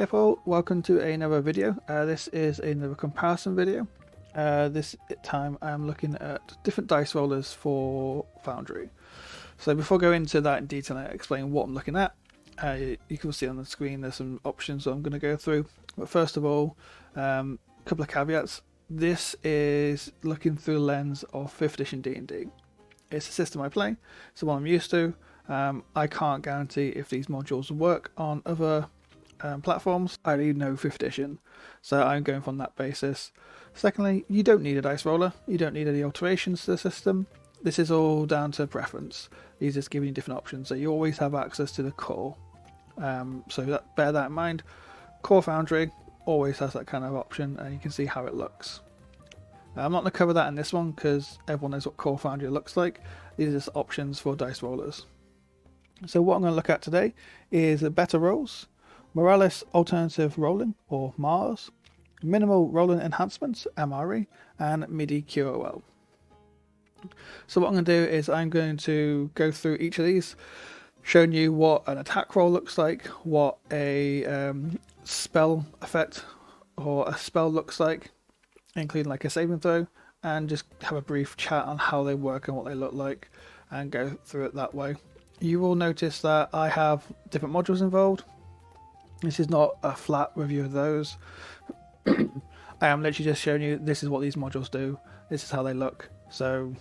Hey Paul, welcome to another video. This is another comparison video. This time I'm looking at different dice rollers for Foundry. So before going into that in detail and explain what I'm looking at, you can see on the screen there's some options that I'm going to go through. But first of all, a couple of caveats. This is looking through the lens of 5th edition D&D. It's a system I play, it's the one I'm used to. I can't guarantee if these modules work on other platforms. I only know 5th edition, so I'm going from that basis. Secondly, you don't need a dice roller, you don't need any alterations to the system. This is all down to preference. These just giving you different options, so you always have access to the core. So bear that in mind. Core Foundry always has that kind of option, and you can see how it looks. I'm not going to cover that in this one because everyone knows what Core Foundry looks like. These are just options for dice rollers. So what I'm going to look at today is the better rolls, Muriels Alternative Rolling, or MARS, Minimal Rolling Enhancements, MRE, and MidiQL. So what I'm going to do is I'm going to go through each of these, showing you what an attack roll looks like, what a spell effect or a spell looks like, including like a saving throw, and just have a brief chat on how they work and what they look like, and go through it that way. You will notice that I have different modules involved. This is not a flat review of those. I am literally just showing you this is what these modules do, this is how they look. So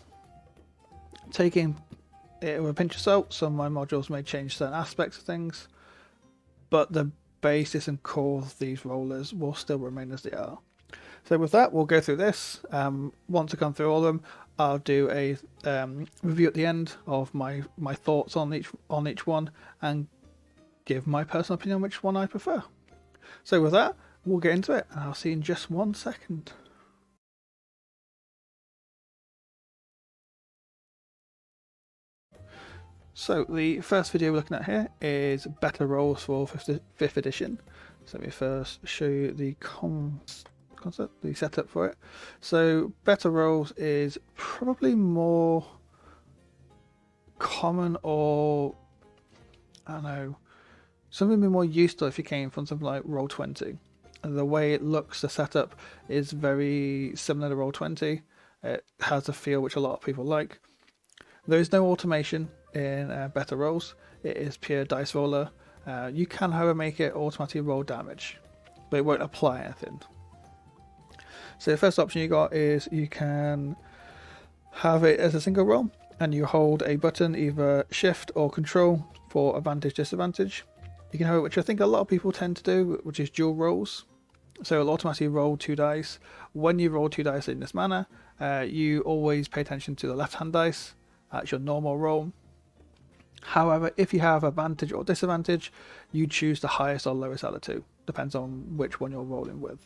taking it with a pinch of salt, some of my modules may change certain aspects of things, but the basis and core of these rollers will still remain as they are. So with that, we'll go through this. Once I've gone through all of them, I'll do a review at the end of my thoughts on each one, and give my personal opinion on which one I prefer. So with that, we'll get into it, and I'll see you in just 1 second. So the first video we're looking at here is better rolls for 5th edition. So let me first show you the concept, the setup for it. So better rolls is probably more common, or I don't know, something more useful if you came from something like Roll20. And the way it looks, the setup is very similar to Roll20. It has a feel which a lot of people like. There is no automation in better rolls. It is pure dice roller. You can, however, make it automatically roll damage, but it won't apply anything. So the first option you got is you can have it as a single roll, and you hold a button, either shift or control, for advantage, disadvantage. You can have it, which I think a lot of people tend to do, which is dual rolls. So it'll automatically roll 2 dice. When you roll 2 dice in this manner, you always pay attention to the left hand dice. That's your normal roll. However, if you have advantage or disadvantage, you choose the highest or lowest out of the two. Depends on which one you're rolling with.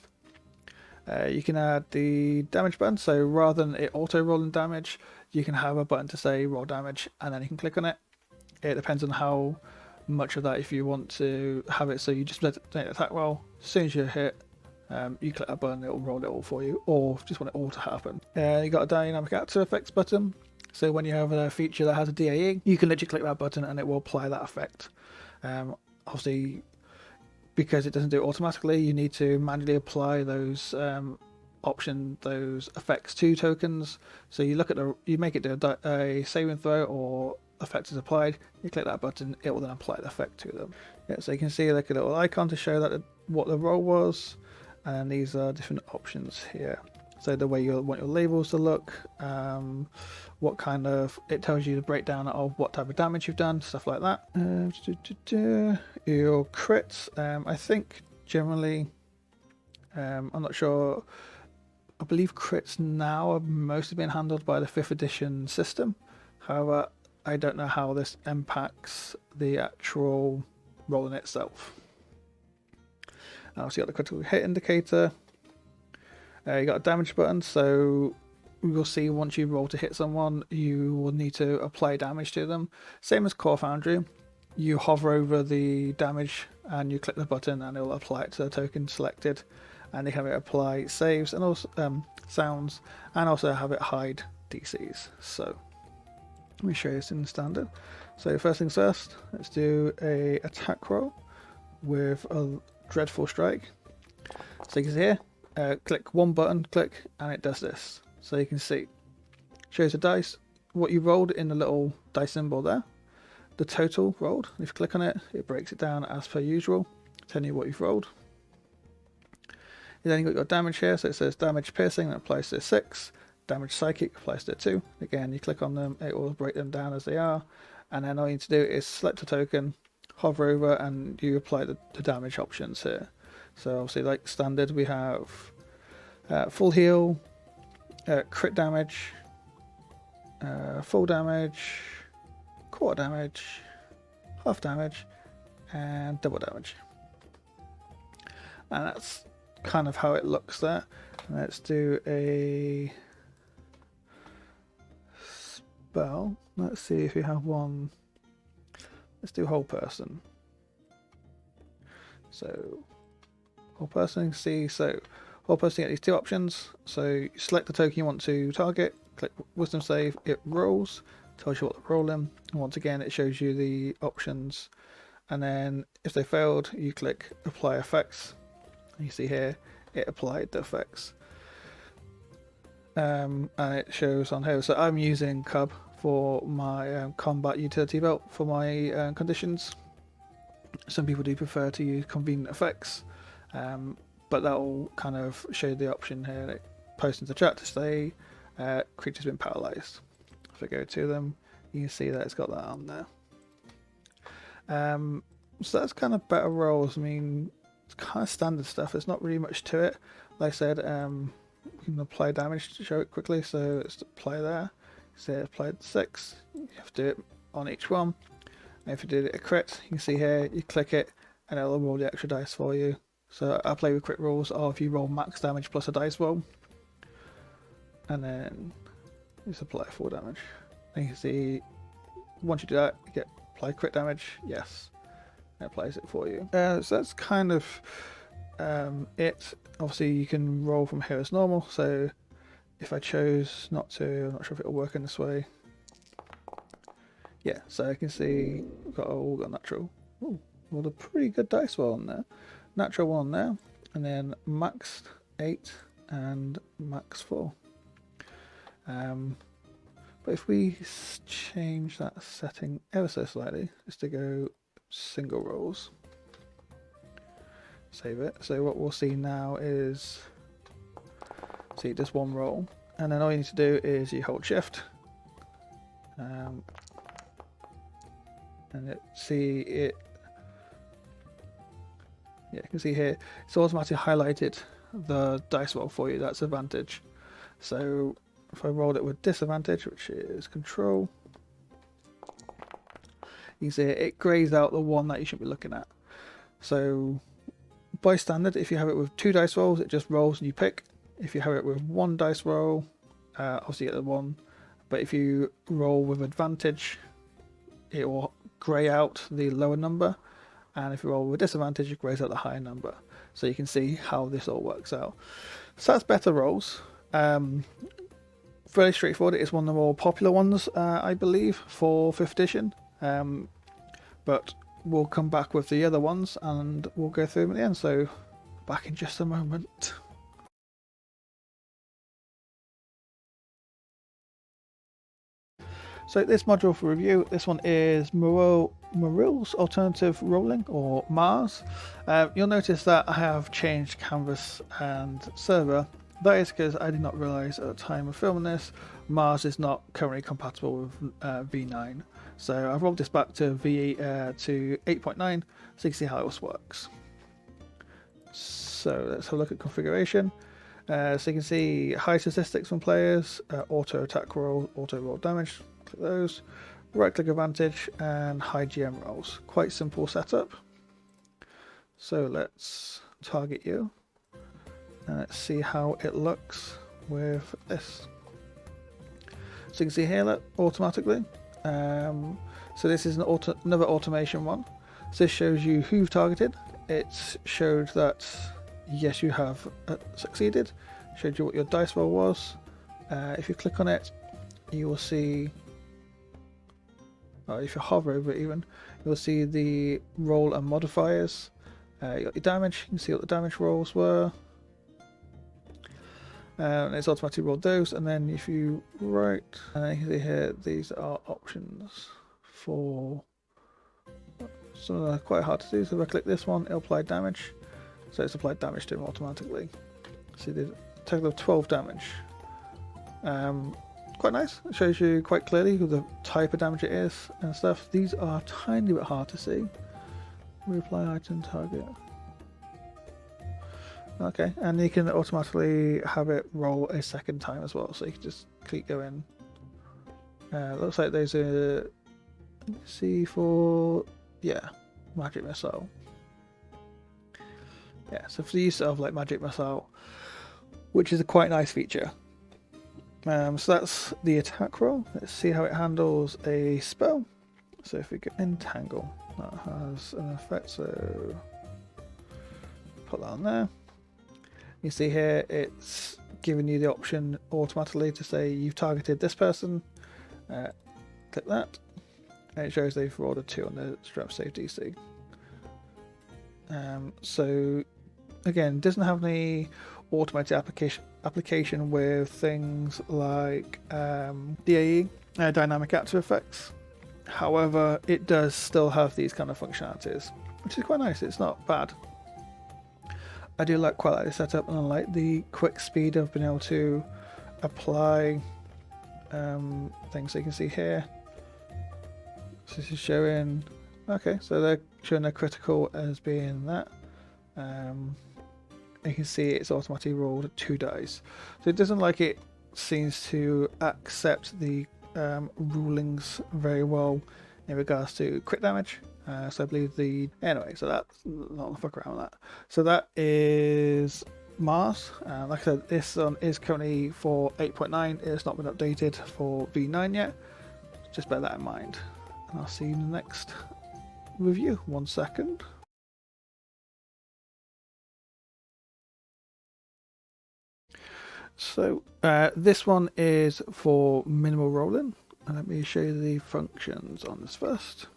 You can add the damage button, so rather than it auto rolling damage, you can have a button to say roll damage, and then you can click on it. It depends on how much of that, if you want to have it so you just let it take attack roll, as soon as you hit, you click that button, it'll roll it all for you, or just want it all to happen. You got a dynamic actor effects button, so when you have a feature that has a DAE, you can literally click that button and it will apply that effect. Obviously, because it doesn't do it automatically, you need to manually apply those those effects to tokens. So you look at you make it do a saving throw, or effect is applied, you click that button, it will then apply the effect to them. Yeah, so you can see like a little icon to show that what the roll was, and these are different options here. So the way you want your labels to look, what kind of, it tells you the breakdown of what type of damage you've done, stuff like that. Your crits, I think generally, I'm not sure, I believe crits now are mostly being handled by the 5th edition system. However, I don't know how this impacts the actual rolling itself. So you got the critical hit indicator. You got a damage button, so we will see once you roll to hit someone, you will need to apply damage to them. Same as Core Foundry, you hover over the damage and you click the button and it will apply it to the token selected, and you have it apply saves and also sounds, and also have it hide DCs. So let me show you this in standard. So first things first, let's do a attack roll with a Dreadful Strike. So you can see here, click one button, click, and it does this. So you can see, shows the dice, what you rolled in the little dice symbol there, the total rolled. If you click on it, it breaks it down as per usual, telling you what you've rolled. You then got your damage here, so it says damage piercing, that applies to 6, damage psychic applies to 2. Again, you click on them, it will break them down as they are, and then all you need to do is select a token, hover over, and you apply the damage options here. So obviously, like standard, we have full heal, crit damage, full damage, quarter damage, half damage, and double damage. And that's kind of how it looks there. Let's do a spell. Let's see if we have one. Let's do whole person. So whole person, see, so whole person, you get these two options. So you select the token you want to target, click wisdom save, it rolls, tells you what to roll in, and once again it shows you the options. And then if they failed, you click apply effects. You see here it applied the effects, and it shows on here. So I'm using 𝐒𝐿 for my combat utility belt for my conditions. Some people do prefer to use convenient effects, but that will kind of show the option here. It posts into chat to say creature's been paralyzed. If I go to them, you can see that it's got that on there. So that's kind of better rolls. I mean, it's kind of standard stuff. There's not really much to it. Like I said, we can apply damage to show it quickly. So let's apply there. Say it applied 6. You have to do it on each one. And if you did a crit, you can see here, you click it and it'll roll the extra dice for you. So I play with crit rolls, or if you roll max damage plus a dice roll, and then just apply full damage. And you can see once you do that, you get apply crit damage. Yes, it applies it for you. So that's kind of it. Obviously, you can roll from here as normal. So if I chose not to, I'm not sure if it'll work in this way. Yeah, so I can see we've got all got natural. Ooh, well, a pretty good dice roll on there. Natural 1 there, and then max 8 and max 4. But if we change that setting ever so slightly, just to go single rolls, save it. So what we'll see now is, see, just one roll, and then all you need to do is you hold shift, and yeah, you can see here it's automatically highlighted the dice roll for you. That's advantage. So if I rolled it with disadvantage, which is control, you can see it grays out the one that you should be looking at. So by standard, if you have it with 2 dice rolls, it just rolls and you pick. If you have it with 1 dice roll, obviously you get the 1. But if you roll with advantage, it will grey out the lower number. And if you roll with disadvantage, it grays out the higher number. So you can see how this all works out. So that's better rolls. Fairly straightforward. It's one of the more popular ones, I believe, for 5th edition. But we'll come back with the other ones and we'll go through them at the end. So back in just a moment. So this module for review, this one is Muriels Alternative Rolling, or Mars. You'll notice that I have changed canvas and server. That is because I did not realise at the time of filming this, Mars is not currently compatible with V9. So I've rolled this back to 8.9 so you can see how this works. So let's have a look at configuration. So you can see high statistics from players, auto attack roll, auto roll damage. Click those, right click advantage, and high GM rolls. Quite simple setup. So let's target you and let's see how it looks with this. So you can see here that automatically. So this is another automation one. So this shows you who you've targeted. It showed that yes, you have succeeded. Showed you what your dice roll was. If you click on it, you will see, if you hover over it even, you'll see the roll and modifiers. You got your damage, you can see what the damage rolls were. And it's automatically rolled those, and then if you write, and then you can see here, these are options for some of them are quite hard to do. So if I click this one, it'll apply damage. So it's applied damage to him automatically. See the total of 12 damage. Quite nice. It shows you quite clearly the type of damage it is and stuff. These are a tiny bit hard to see. Reapply item target. Okay, and you can automatically have it roll a second time as well, so you can just keep going. Looks like there's a C4, yeah, magic missile. Yeah, so for the use of like magic missile, which is a quite nice feature. So that's the attack roll. Let's see how it handles a spell. So if we go entangle, that has an effect, so put that on there. You see here it's giving you the option automatically to say you've targeted this person. Click that, and it shows they've rolled a 2 on the strap save DC. So again, doesn't have any automated application with things like DAE, dynamic active effects. However, it does still have these kind of functionalities, which is quite nice. It's not bad. I do quite like the setup, and I like the quick speed of being able to apply things. So you can see here, so this is showing, okay, so they're showing their critical as being that. You can see it's automatically rolled 2 dice. So it doesn't like it seems to accept the rulings very well in regards to crit damage. So I believe anyway, so that's not the fuck around with that. So that is Mars. Like I said, this one is currently for 8.9. It's not been updated for V9 yet. Just bear that in mind. And I'll see you in the next review. 1 second. So this one is for minimal rolling. And let me show you the functions on this first.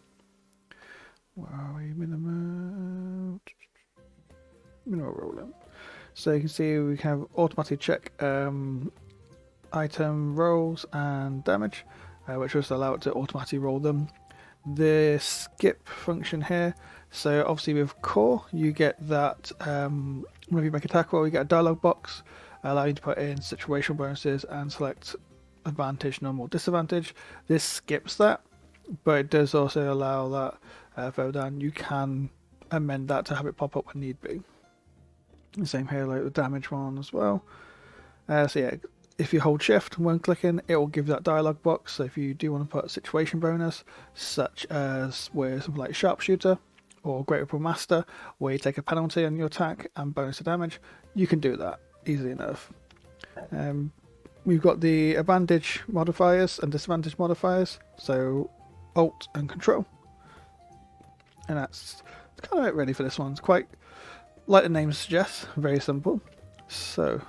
Where are we? Minimal rolling. So you can see we can have automatic check item rolls and damage, which will allow it to automatically roll them. The skip function here. So obviously with core, you get that whenever you make attack roll, you get a dialog box allowing you to put in situational bonuses and select advantage, normal, disadvantage. This skips that, but it does also allow that further down you can amend that to have it pop up when need be. The same here, like the damage one as well. So yeah, if you hold shift when clicking, it will give that dialog box. So if you do want to put a situation bonus, such as with something like sharpshooter or great weapon master, where you take a penalty on your attack and bonus to damage, you can do that easily enough. We've got the advantage modifiers and disadvantage modifiers, so Alt and Control. And that's kind of it really for this one. It's quite, like the name suggests, very simple. So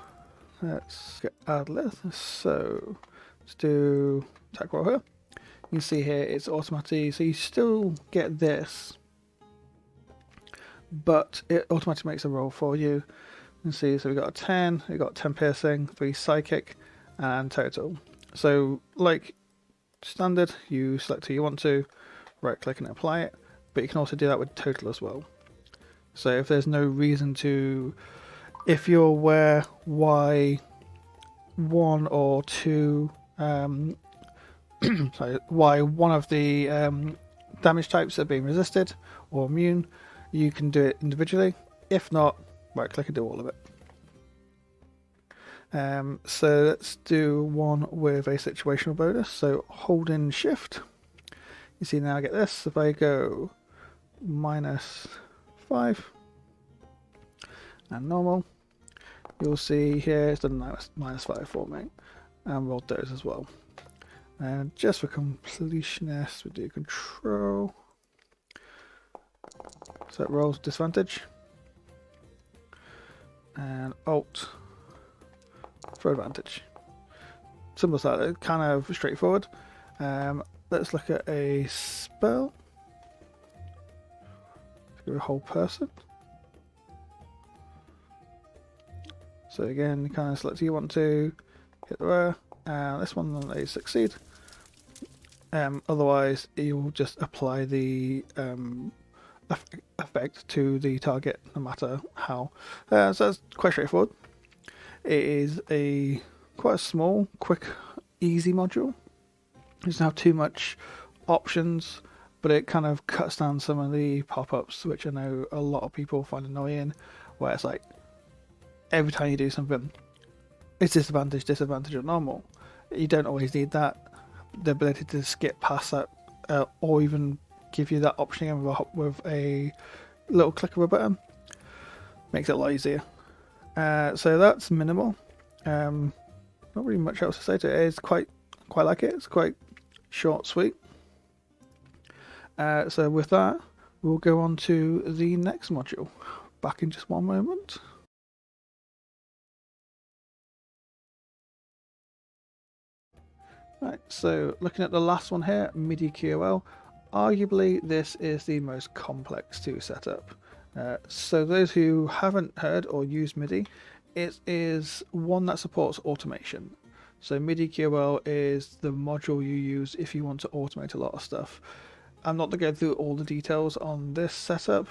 let's get add list. So let's do attack roll here. You can see here it's automatically, so you still get this, but it automatically makes a roll for you. You can see, so we got a 10, we got 10 piercing, 3 psychic, and total. So like standard, you select who you want to, right click and apply it, but you can also do that with total as well. So if there's no reason to, if you're aware why 1 or 2 sorry, why one of the damage types are being resisted or immune, you can do it individually. If not, right click and do all of it. So let's do one with a situational bonus. So holding shift, you see now I get this. If I go -5 and normal, you'll see here it's done -5 for me, and rolled those as well. And just for completionist, we do control, so it rolls disadvantage, and alt for advantage. Simple as that. It's kind of straightforward. Let's look at a spell. Let's go a whole person. So again, you kind of select you want to hit there, and this one they succeed. Otherwise, you'll just apply the effect to the target, no matter how. So that's quite straightforward. It is quite a small, quick, easy module. It doesn't have too much options, but it kind of cuts down some of the pop-ups, which I know a lot of people find annoying, where it's like every time you do something, it's disadvantage, or normal. You don't always need that. The ability to skip past that, or even give you that option again with a little click of a button, makes it a lot easier. So that's minimal. Not really much else to say to it. It's quite like it. It's quite short, sweet. So with that, we'll go on to the next module. Back in just one moment. Right, so looking at the last one here, MidiQL. Arguably, this is the most complex to set up. So those who haven't heard or used MIDI, it is one that supports automation. So MidiQL is the module you use if you want to automate a lot of stuff. I'm not going to go through all the details on this setup.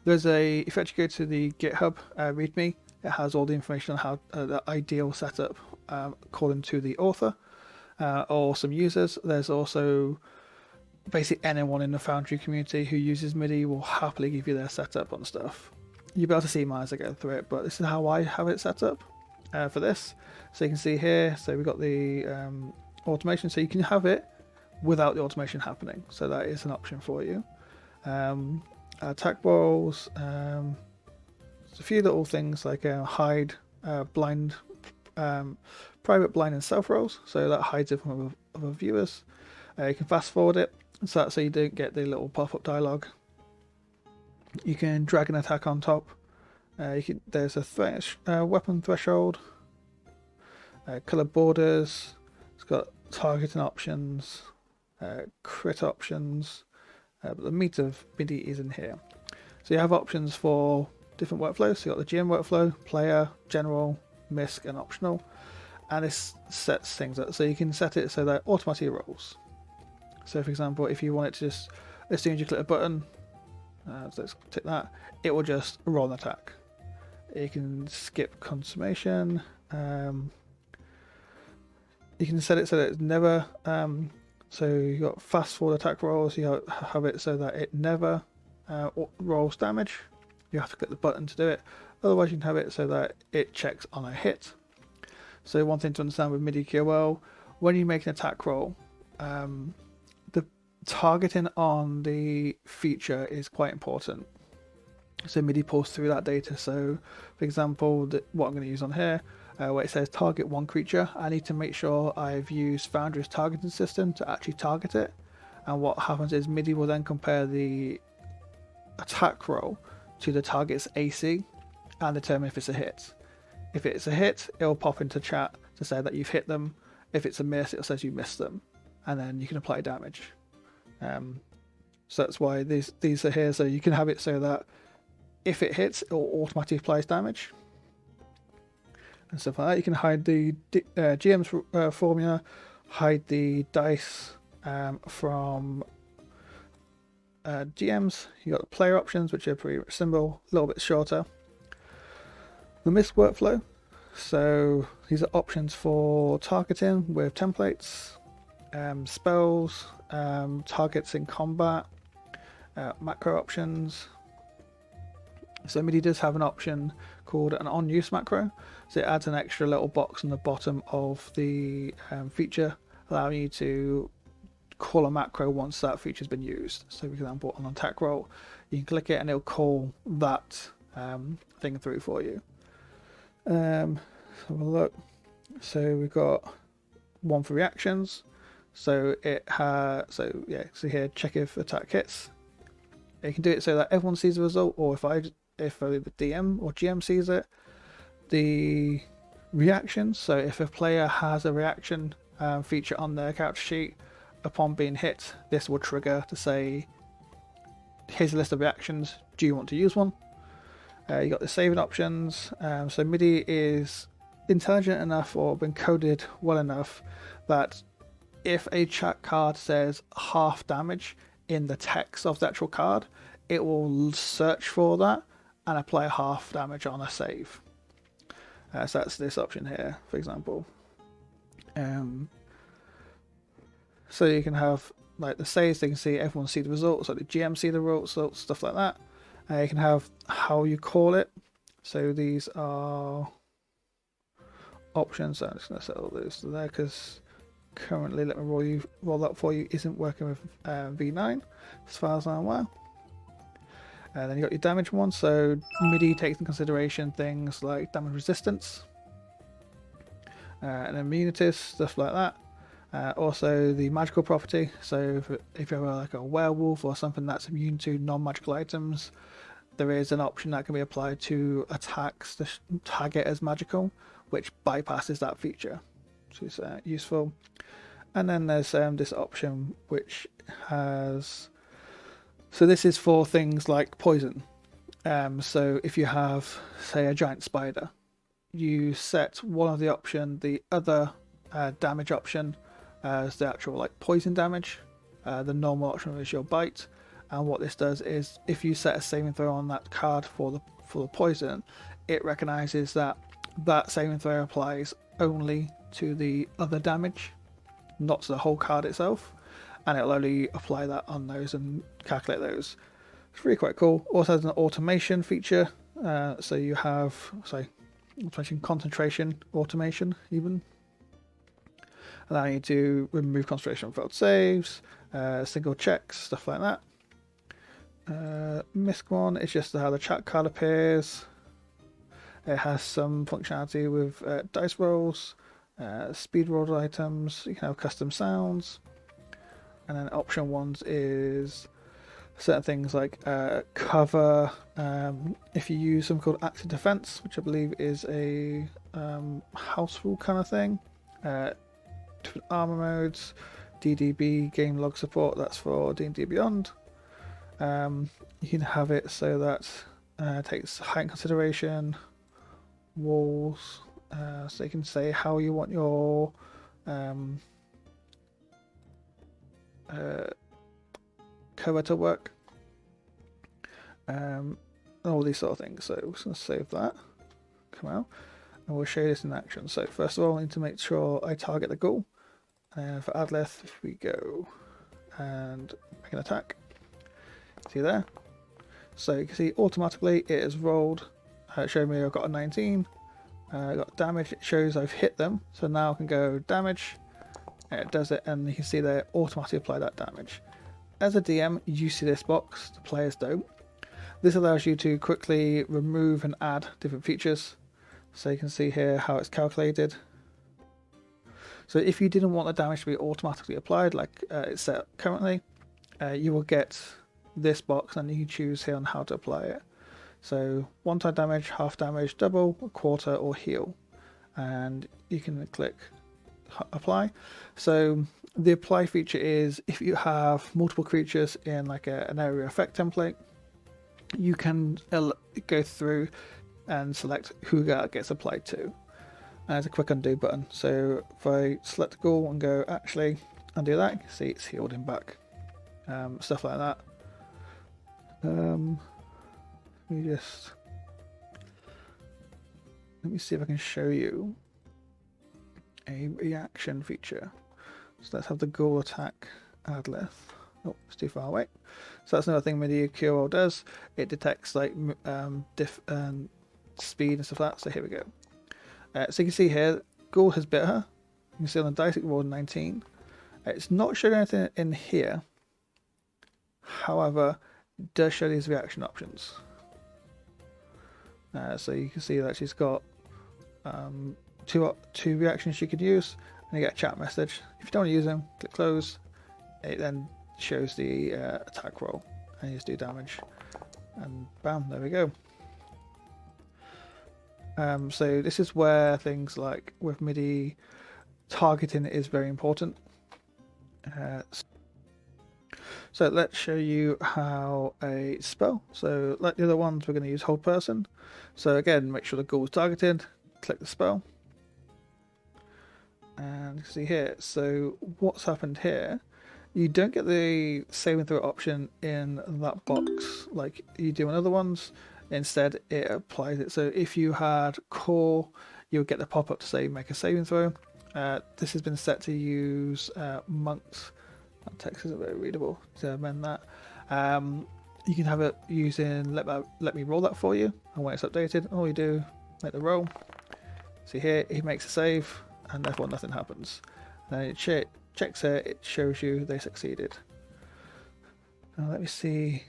If you actually go to the GitHub README, it has all the information on how the ideal setup according to the author or some users. There's also basically anyone in the Foundry community who uses MIDI will happily give you their setup on stuff. You'll be able to see mine as I go through it, but this is how I have it set up for this. So you can see here, so we've got the automation, so you can have it without the automation happening. So that is an option for you. Attack rolls, there's a few little things like hide, blind, private blind and self rolls, so that hides it from other viewers. You can fast forward it, so you don't get the little pop-up dialogue. You can drag an attack on top. There's a weapon threshold, color borders. It's got targeting options, crit options, but the meat of MIDI is in here. So you have options for different workflows. So you got the GM workflow, player, general, MISC, and optional. And this sets things up. So you can set it so that it automatically rolls. So for example, if you want it to just, as soon as you click a button, so let's tick that, it will just roll an attack. You can skip consummation. You can set it so that it's never, so you got fast forward attack rolls, you have it so that it never rolls damage. You have to click the button to do it. Otherwise you can have it so that it checks on a hit. So one thing to understand with MidiQL, when you make an attack roll, the targeting on the feature is quite important. So MIDI pulls through that data. So for example, what I'm going to use on here, where it says target one creature, I need to make sure I've used Foundry's targeting system to actually target it. And what happens is MIDI will then compare the attack roll to the target's AC and determine if it's a hit. If it's a hit, it'll pop into chat to say that you've hit them. If it's a miss, it says you missed them, and then you can apply damage. So that's why these are here. So you can have it so that if it hits, it will automatically apply damage and stuff like that. You can hide the GM's formula, hide the dice from GMs. You got the player options, which are pretty simple, a little bit shorter. The MISC workflow. So these are options for targeting with templates, spells, targets in combat, macro options. So MIDI does have an option called an on-use macro. So it adds an extra little box on the bottom of the feature, allowing you to call a macro once that feature's been used. So for example, on an attack roll, you can click it and it'll call that thing through for you. Let's have a look. So we've got one for reactions. So it has, so here, check if attack hits. You can do it so that everyone sees the result, or if the DM or GM sees it. The reactions, so if a player has a reaction feature on their character sheet, upon being hit, this will trigger to say, here's a list of reactions, do you want to use one? You got the saving options. So MIDI is intelligent enough or been coded well enough that if a chat card says half damage in the text of the actual card, it will search for that and apply half damage on a save. So that's this option here, for example. So you can have like the saves, they can see, everyone see the results, like the GM see the results, stuff like that. You can have how you call it. So these are options. So I'm just going to set all those to there because currently, let me roll that for you, isn't working with V9 as far as I'm aware. Then you got your damage one. So MIDI takes in consideration things like damage resistance and immunities, stuff like that. Also the magical property. So if you're like a werewolf or something that's immune to non-magical items, there is an option that can be applied to attacks to tag it as magical, which bypasses that feature, which is useful. And then there's this option which has, so this is for things like poison. So if you have, say, a giant spider, you set one of the option, the other damage option as the actual like poison damage. The normal option is your bite. And what this does is, if you set a saving throw on that card for the poison, it recognizes that that saving throw applies only to the other damage, not to the whole card itself, and it'll only apply that on those and calculate those. It's really quite cool. Also has an automation feature, so you have, concentration automation even, allowing you to remove concentration from failed saves, single checks, stuff like that. MISC one is just how the chat card appears. It has some functionality with dice rolls, speed rolled items. You can have custom sounds, and then option ones is certain things like cover. If you use something called active defense, which I believe is a house rule kind of thing. Different armor modes, DDB game log support. That's for D&D Beyond. You can have it so that it takes height in consideration, walls, so you can say how you want your cover to work, all these sort of things. So we're just going to save that, come out, and we'll show you this in action. So first of all, I need to make sure I target the 𝐒𝐿. For 𝐿𝐵, if we go and make an attack, see there. So you can see automatically it has rolled. It showed me I've got a 19. I got damage. It shows I've hit them. So now I can go damage. And it does it, and you can see they automatically apply that damage. As a DM, you see this box. The players don't. This allows you to quickly remove and add different features. So you can see here how it's calculated. So if you didn't want the damage to be automatically applied, like it's set currently, you will get this box, and you can choose here on how to apply it. So one-time damage, half damage, double, quarter, or heal, and you can click apply. So the apply feature is if you have multiple creatures in like an area effect template, you can go through and select who that gets applied to. And there's a quick undo button. So if I select 𝐒𝐿 and go actually undo that, you can see it's healed him back. Stuff like that. Let me see if I can show you a reaction feature. So let's have the 𝐒𝐿 attack 𝐿𝐵. Oh, it's too far away. So that's another thing MidiQL does. It detects like speed and stuff like that. So here we go. So you can see here, 𝐒𝐿 has bit her. You can see on the dice it rolled 19. It's not showing anything in here. However, it does show these reaction options. So you can see that she's got two reactions she could use, and you get a chat message. If you don't want to use them, click close. It then shows the attack roll, and you just do damage, and bam, there we go. So this is where things like with MIDI So let's show you how a spell. So like the other ones, we're going to use hold person. So again, make sure the 𝐒𝐻 is targeted, click the spell. And you can see here, so what's happened here, you don't get the saving throw option in that box like you do in other ones. Instead, it applies it. So if you had core, you'll get the pop-up to say make a saving throw. This has been set to use monks. That text isn't very readable to amend that. You can have it using let me roll that for you, and when it's updated, all you do, make the roll. See here, he makes a save, and therefore nothing happens. Then it checks here, it shows you they succeeded. Now let me see.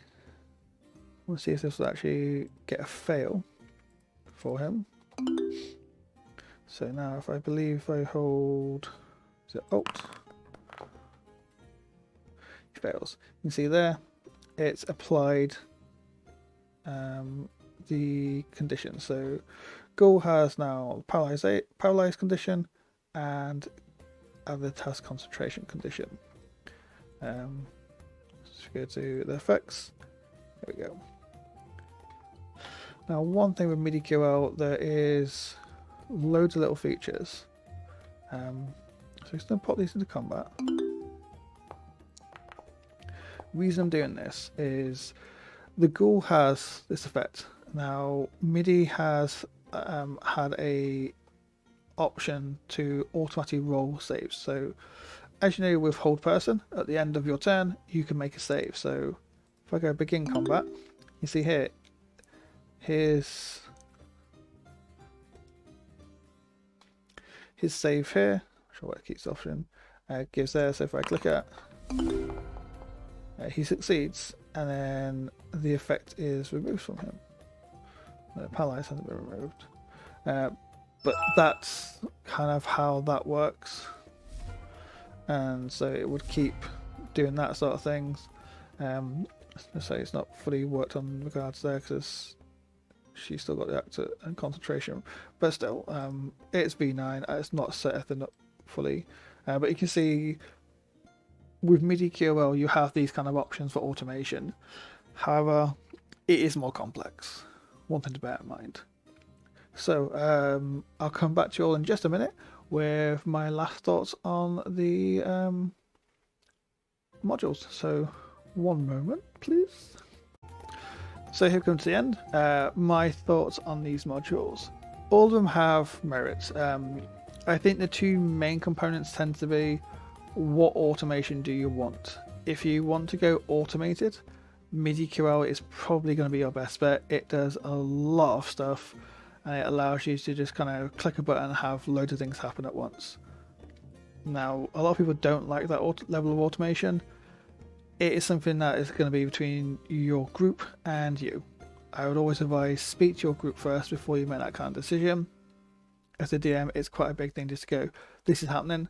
We'll see if this will actually get a fail for him. So now if I believe I hold, is it Alt? He fails. You can see there, it's applied the condition. So 𝐻𝐻 has now paralyzed condition and other task concentration condition. Let's go to the effects. There we go. Now, one thing with MidiQL, there is loads of little features. So I'm just going to pop these into combat. The reason I'm doing this is the 𝐻𝐻 has this effect. Now, MIDI has had a option to automatically roll saves. So, as you know, with hold person, at the end of your turn, you can make a save. So, if I go begin combat, you see here, here's his save here. I'm sure what it keeps option gives there. So if I click it, he succeeds, and then the effect is removed from him. The paralyze hasn't been removed, but that's kind of how that works. And so it would keep doing that sort of things. So it's not fully worked on regards there because she's still got the actor and concentration, but still, it's V9. It's not set everything up fully, but you can see with MidiQL you have these kind of options for automation. However, it is more complex. One thing to bear in mind. So I'll come back to you all in just a minute with my last thoughts on the modules. So one moment, please. So here comes to the end. My thoughts on these modules. All of them have merits. I think the two main components tend to be what automation do you want. If you want to go automated, MidiQL is probably going to be your best bet. It does a lot of stuff and it allows you to just kind of click a button and have loads of things happen at once. Now, a lot of people don't like that level of automation. It is something that is going to be between your group and you. I would always advise speak to your group first before you make that kind of decision. As a DM, it's quite a big thing just to go, this is happening,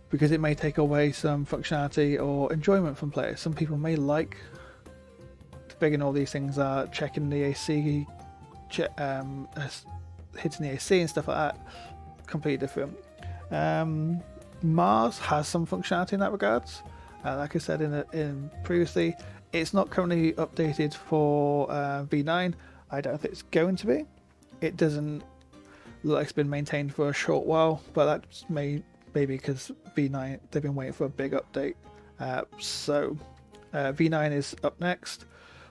because it may take away some functionality or enjoyment from players. Some people may like figuring all these things out, checking the AC, hitting the AC and stuff like that. Completely different. Mars has some functionality in that regards. Like I said in previously, it's not currently updated for V9. I don't think it's going to be. It doesn't look like it's been maintained for a short while, but that's maybe because V9, they've been waiting for a big update. So V9 is up next.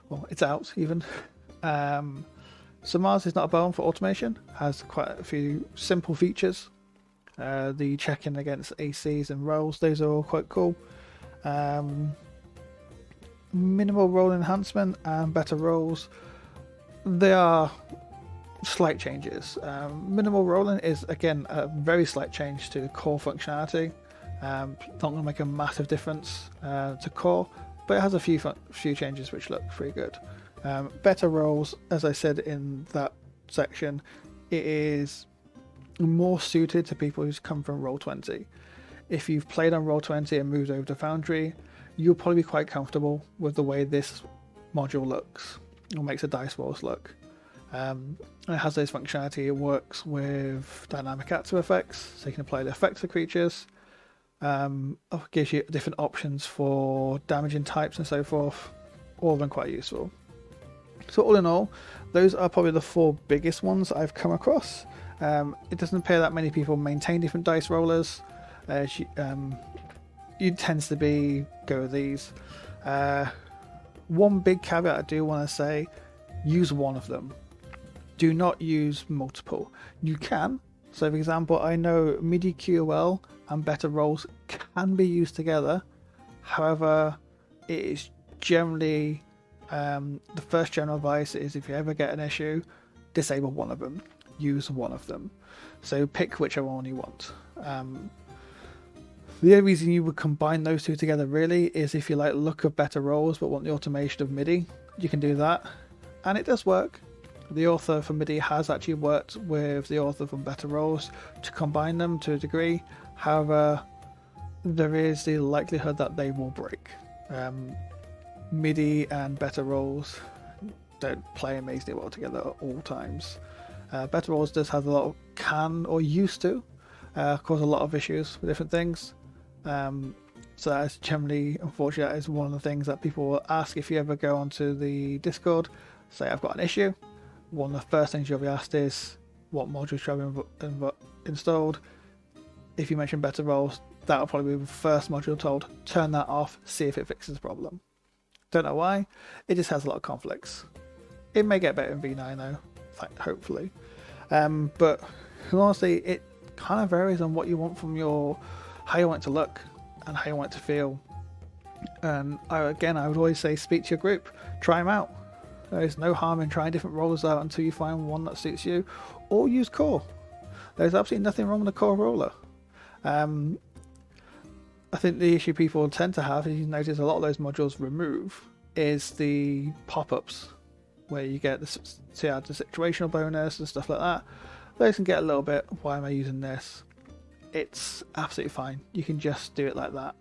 Well, it's out even. So Mars is not a bone for automation. Has quite a few simple features. The checking against ACs and rolls, those are all quite cool. Minimal roll enhancement and better rolls, they are slight changes. Minimal rolling is again a very slight change to the core functionality. Not going to make a massive difference to core, but it has a few changes which look pretty good. Better rolls, as I said in that section, it is more suited to people who's come from Roll20. If you've played on Roll20 and moved over to Foundry, you'll probably be quite comfortable with the way this module looks, or makes the dice rolls look. It has those functionality. It works with dynamic active effects, so you can apply the effects to creatures. Gives you different options for damaging types and so forth. All of them quite useful. So all in all, those are probably the 4 biggest ones I've come across. It doesn't appear that many people maintain different dice rollers. It tends to be go with these. One big caveat I do want to say, use one of them. Do not use multiple. You can. So for example, I know MidiQL and Better Rolls can be used together. However, it is generally the first general advice is if you ever get an issue, disable one of them. Use one of them. So pick whichever one you want. The only reason you would combine those two together really is if you like look of Better Rolls but want the automation of MIDI. You can do that, and it does work. The author for MIDI has actually worked with the author from Better Rolls to combine them to a degree. However, there is the likelihood that they will break. MIDI and Better Rolls don't play amazingly well together at all times. Better Rolls does have a lot of can or used to cause a lot of issues with different things. So that's generally, unfortunately, that is one of the things that people will ask if you ever go onto the Discord. Say I've got an issue. One of the first things you'll be asked is what modules should I have installed. If you mention Better Rolls, that'll probably be the first module told. Turn that off, see if it fixes the problem. Don't know why. It just has a lot of conflicts. It may get better in V9 though, hopefully. But honestly, it kind of varies on what you want from how you want it to look and how you want it to feel. And I would always say speak to your group, try them out. There's no harm in trying different rollers out until you find one that suits you, or use core. There's absolutely nothing wrong with a core roller. I think the issue people tend to have, as you notice a lot of those modules remove, is the pop-ups where you get the situational bonus and stuff like that. Those can get a little bit, why am I using this? It's absolutely fine. You can just do it like that.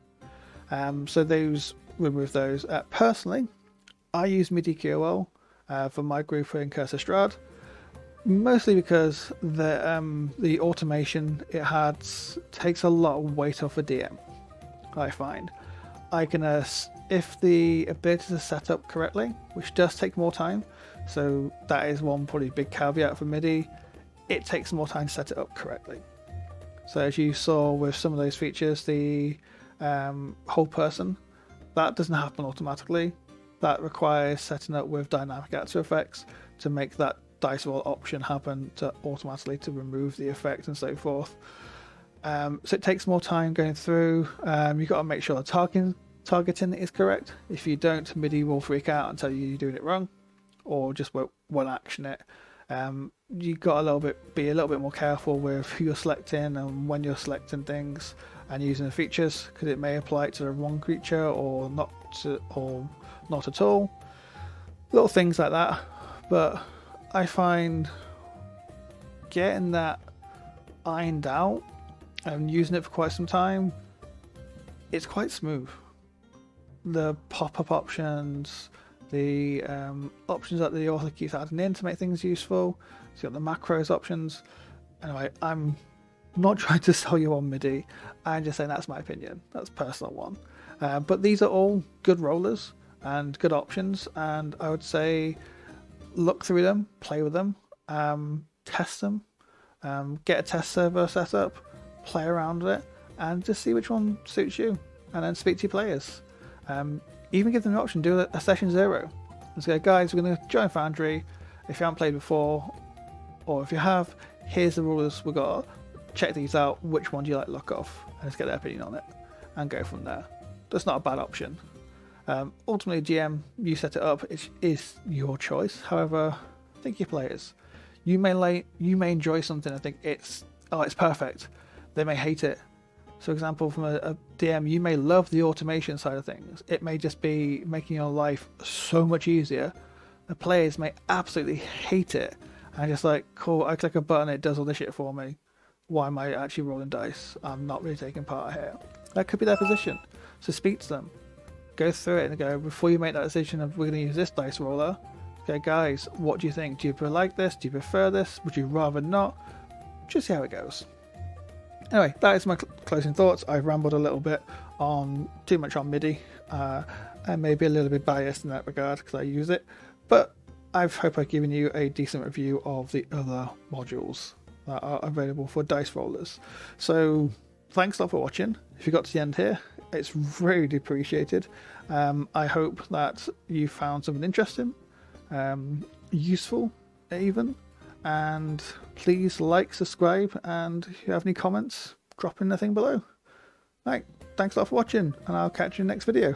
So remove those. Personally, I use MidiQL for my group in 𝐿𝐴 mostly because the automation it has takes a lot of weight off a DM. I find I can if the ability to set up correctly, which does take more time, so that is one probably big caveat for MIDI. It takes more time to set it up correctly. So as you saw with some of those features, the whole person, that doesn't happen automatically. That requires setting up with dynamic actor effects to make that dice roll option happen to automatically to remove the effect and so forth. So it takes more time going through. You've got to make sure the targeting is correct. If you don't, MIDI will freak out and tell you you're doing it wrong, or just won't action it. You've got to be a little bit more careful with who you're selecting and when you're selecting things and using the features, because it may apply to the wrong creature or not at all. Little things like that. But I find getting that ironed out and using it for quite some time, it's quite smooth. The pop-up options, the options that the author keeps adding in to make things useful. So you've got the macros options. Anyway, I'm not trying to sell you on MIDI. I'm just saying that's my opinion. That's a personal one. But these are all good rollers and good options, and I would say look through them, play with them, test them, get a test server set up, play around with it, and just see which one suits you, and then speak to your players. Even give them the option, do a session 0 and say, guys, we're going to join Foundry. If you haven't played before, or if you have, here's the rules we've got. Check these out. Which one do you like the look of? And just get their opinion on it and go from there. That's not a bad option. Ultimately, GM, you set it up. It is your choice. However, think your players. You may enjoy something and think it's perfect. They may hate it. So, for example, from a DM, you may love the automation side of things. It may just be making your life so much easier. The players may absolutely hate it and just like, cool, I click a button, it does all this shit for me. Why am I actually rolling dice? I'm not really taking part here. That could be their position. So speak to them. Go through it and go, before you make that decision of we're going to use this dice roller, okay, guys, what do you think? Do you like this? Do you prefer this? Would you rather not? Just see how it goes. Anyway, that is my closing thoughts. I've rambled a little bit on too much on MIDI, and maybe a little bit biased in that regard because I use it, but I hope I've given you a decent review of the other modules that are available for dice rollers. So thanks a lot for watching. If you got to the end here, it's really appreciated. I hope that you found something interesting, useful even, and please like, subscribe, and if you have any comments, drop in the thing below. Right, thanks a lot for watching, and I'll catch you in the next video.